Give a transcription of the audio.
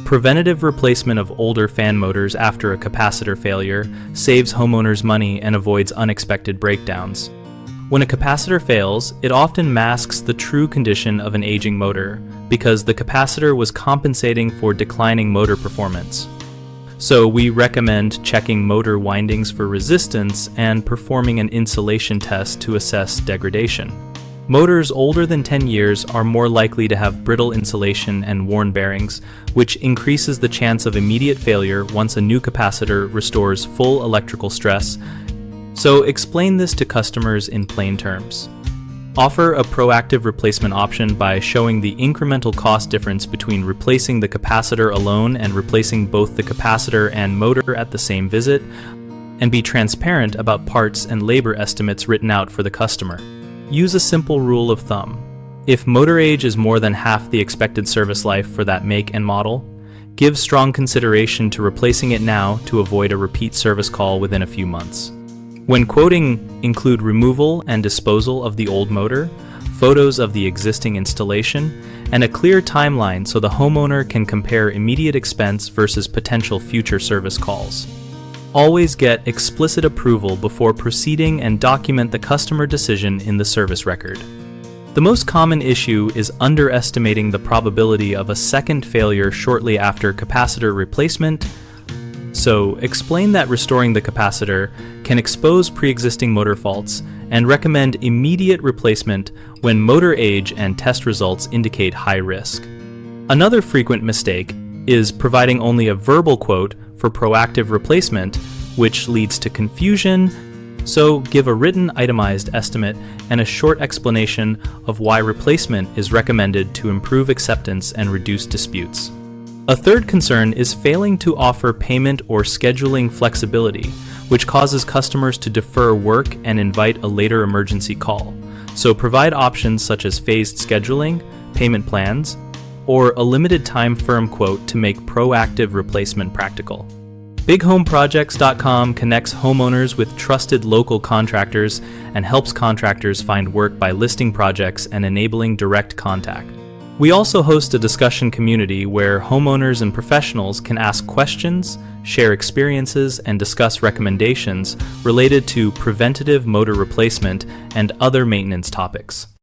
Preventative replacement of older fan motors after a capacitor failure saves homeowners money and avoids unexpected breakdowns. When a capacitor fails, it often masks the true condition of an aging motor because the capacitor was compensating for declining motor performance. So we recommend checking motor windings for resistance and performing an insulation test to assess degradation. Motors older than 10 years are more likely to have brittle insulation and worn bearings, which increases the chance of immediate failure once a new capacitor restores full electrical stress. So explain this to customers in plain terms. Offer a proactive replacement option by showing the incremental cost difference between replacing the capacitor alone and replacing both the capacitor and motor at the same visit, and be transparent about parts and labor estimates written out for the customer. Use a simple rule of thumb. If motor age is more than half the expected service life for that make and model, give strong consideration to replacing it now to avoid a repeat service call within a few months. When quoting, include removal and disposal of the old motor, photos of the existing installation, and a clear timeline so the homeowner can compare immediate expense versus potential future service calls. Always get explicit approval before proceeding and document the customer decision in the service record. The most common issue is underestimating the probability of a second failure shortly after capacitor replacement. So explain that restoring the capacitor can expose pre-existing motor faults and recommend immediate replacement when motor age and test results indicate high risk. Another frequent mistake is providing only a verbal quote for proactive replacement, which leads to confusion. So give a written itemized estimate and a short explanation of why replacement is recommended to improve acceptance and reduce disputes. A third concern is failing to offer payment or scheduling flexibility, which causes customers to defer work and invite a later emergency call. So provide options such as phased scheduling, payment plans, or a limited time firm quote to make proactive replacement practical. BigHomeProjects.com connects homeowners with trusted local contractors and helps contractors find work by listing projects and enabling direct contact. We also host a discussion community where homeowners and professionals can ask questions, share experiences, and discuss recommendations related to preventative motor replacement and other maintenance topics.